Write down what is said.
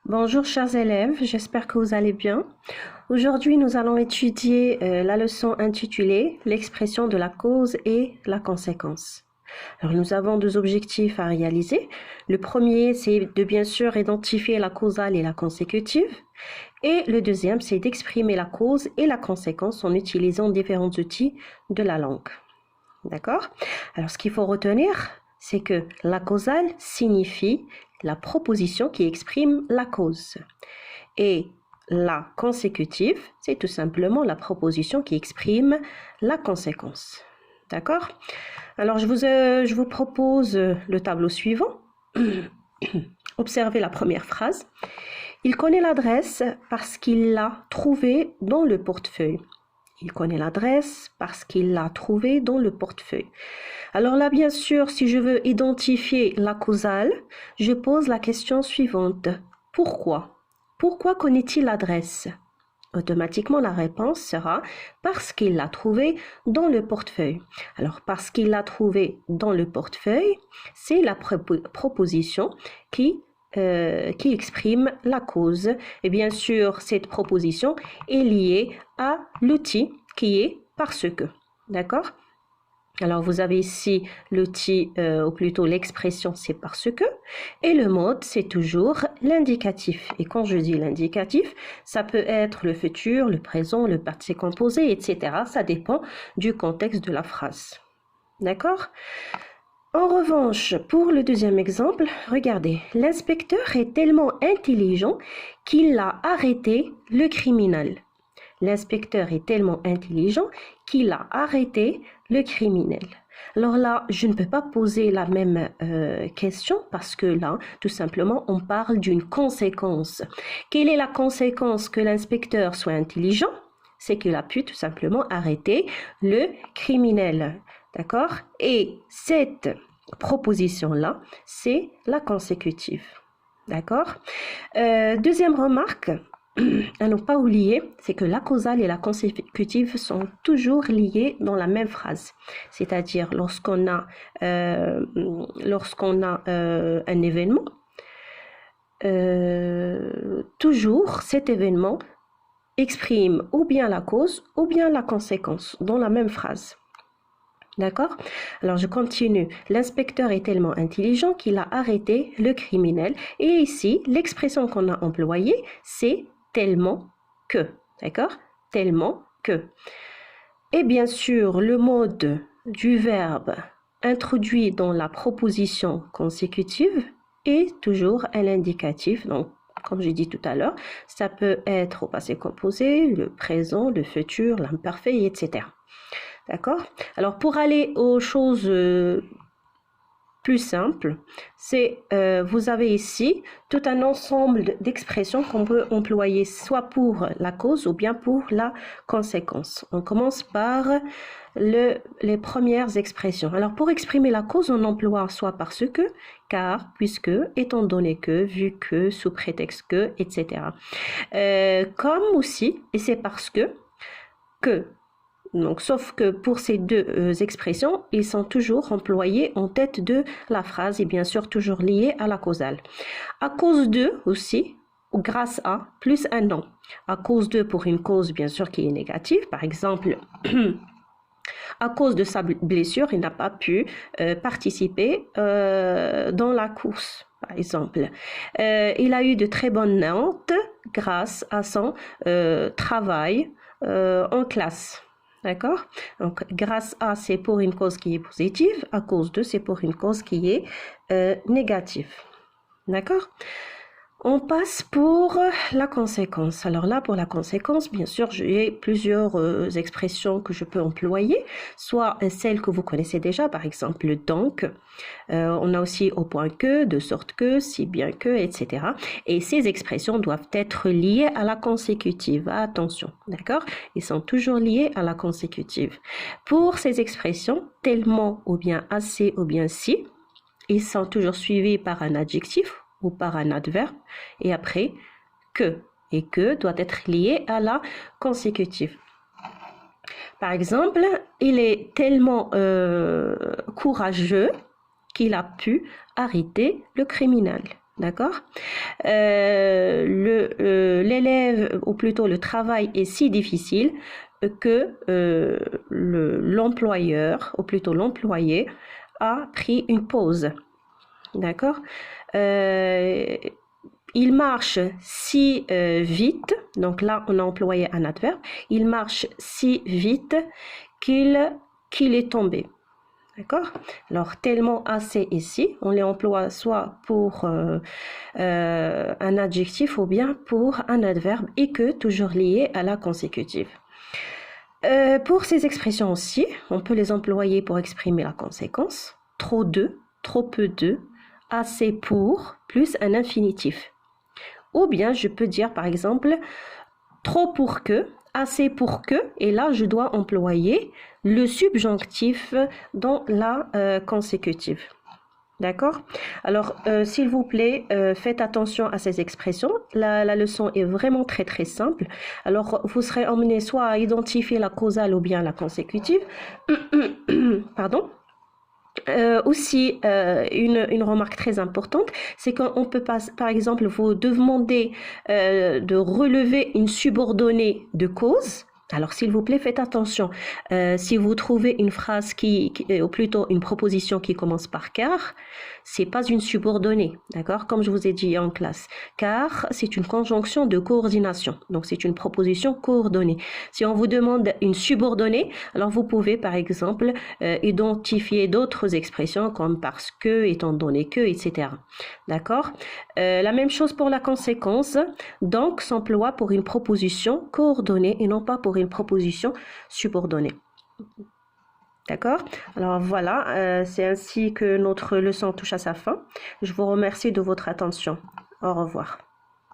Bonjour chers élèves, j'espère que vous allez bien. Aujourd'hui, nous allons étudier la leçon intitulée L'expression de la cause et la conséquence. Alors, nous avons deux objectifs à réaliser. Le premier, c'est de bien sûr identifier la causale et la consécutive. Et le deuxième, c'est d'exprimer la cause et la conséquence en utilisant différents outils de la langue. D'accord? Alors, ce qu'il faut retenir, c'est que la causale signifie la proposition qui exprime la cause. Et la consécutive, c'est tout simplement la proposition qui exprime la conséquence. D'accord? Alors, je vous propose le tableau suivant. Observez la première phrase. Il connaît l'adresse parce qu'il l'a trouvée dans le portefeuille. Il connaît l'adresse parce qu'il l'a trouvée dans le portefeuille. Alors là, bien sûr, si je veux identifier la causale, je pose la question suivante. Pourquoi? Pourquoi connaît-il l'adresse? Automatiquement, la réponse sera parce qu'il l'a trouvée dans le portefeuille. Alors, parce qu'il l'a trouvée dans le portefeuille, c'est la proposition qui exprime la cause. Et bien sûr, cette proposition est liée à l'outil qui est parce que. D'accord? Alors, vous avez ici l'outil, ou plutôt l'expression, c'est parce que. Et le mode, c'est toujours l'indicatif. Et quand je dis l'indicatif, ça peut être le futur, le présent, le passé composé, etc. Ça dépend du contexte de la phrase. D'accord? En revanche, pour le deuxième exemple, regardez, l'inspecteur est tellement intelligent qu'il a arrêté le criminel. L'inspecteur est tellement intelligent qu'il a arrêté le criminel. Alors là, je ne peux pas poser la même question parce que là, tout simplement, on parle d'une conséquence. Quelle est la conséquence que l'inspecteur soit intelligent? C'est qu'il a pu tout simplement arrêter le criminel. D'accord? Et cette proposition-là, c'est la consécutive. D'accord? Deuxième remarque à ne pas oublier, c'est que la causale et la consécutive sont toujours liées dans la même phrase. C'est-à-dire lorsqu'on a un événement, toujours cet événement exprime ou bien la cause ou bien la conséquence dans la même phrase. D'accord? Alors, je continue. L'inspecteur est tellement intelligent qu'il a arrêté le criminel. Et ici, l'expression qu'on a employée, c'est tellement que. D'accord? Tellement que. Et bien sûr, le mode du verbe introduit dans la proposition consécutive est toujours un indicatif. Donc, comme j'ai dit tout à l'heure, ça peut être au passé composé, le présent, le futur, l'imparfait, etc. D'accord? Alors, pour aller aux choses plus simples, c'est vous avez ici tout un ensemble d'expressions qu'on peut employer soit pour la cause ou bien pour la conséquence. On commence par les premières expressions. Alors, pour exprimer la cause, on emploie soit parce que, car, puisque, étant donné que, vu que, sous prétexte que, etc. Comme aussi, et c'est parce que. Donc, sauf que pour ces deux expressions, ils sont toujours employés en tête de la phrase et bien sûr toujours liés à la causale. À cause de aussi, ou grâce à, plus un nom. À cause de pour une cause bien sûr qui est négative. Par exemple, à cause de sa blessure, il n'a pas pu participer dans la course. Par exemple, il a eu de très bonnes notes grâce à son travail en classe. D'accord? Donc, grâce à, c'est pour une cause qui est positive. À cause de, c'est pour une cause qui est négative. D'accord? On passe pour la conséquence. Alors là, pour la conséquence, bien sûr, j'ai plusieurs expressions que je peux employer, soit celles que vous connaissez déjà, par exemple donc. On a aussi au point que, de sorte que, si bien que, etc. Et ces expressions doivent être liées à la consécutive. Attention, d'accord? Ils sont toujours liés à la consécutive. Pour ces expressions, tellement ou bien assez ou bien si, ils sont toujours suivis par un adjectif ou par un adverbe, et après, que. Et que doit être lié à la consécutive. Par exemple, il est tellement courageux qu'il a pu arrêter le criminel. D'accord? L'élève, ou plutôt le travail est si difficile que l'employeur, ou plutôt l'employé, a pris une pause. D'accord? Il marche si vite, donc là on a employé un adverbe, il marche si vite qu'il est tombé. D'accord? Alors, tellement assez ici, on les emploie soit pour un adjectif ou bien pour un adverbe et que toujours lié à la consécutive. Pour ces expressions aussi, on peut les employer pour exprimer la conséquence. Trop de, trop peu de, assez pour, plus un infinitif. Ou bien je peux dire par exemple trop pour que, assez pour que, et là je dois employer le subjonctif dans la consécutive. D'accord? Alors, s'il vous plaît, faites attention à ces expressions. La leçon est vraiment très très simple. Alors, vous serez emmené soit à identifier la causale ou bien la consécutive. Pardon. Aussi, une remarque très importante, c'est qu'on peut pas, par exemple, vous demander de relever une subordonnée de cause. Alors, s'il vous plaît, faites attention. Si vous trouvez une phrase ou plutôt une proposition qui commence par car, c'est pas une subordonnée, d'accord? Comme je vous ai dit en classe. Car, c'est une conjonction de coordination. Donc, c'est une proposition coordonnée. Si on vous demande une subordonnée, alors vous pouvez, par exemple, identifier d'autres expressions comme parce que, étant donné que, etc. D'accord? La même chose pour la conséquence. Donc, s'emploie pour une proposition coordonnée et non pas pour une proposition subordonnée. D'accord? Alors voilà, c'est ainsi que notre leçon touche à sa fin. Je vous remercie de votre attention. Au revoir.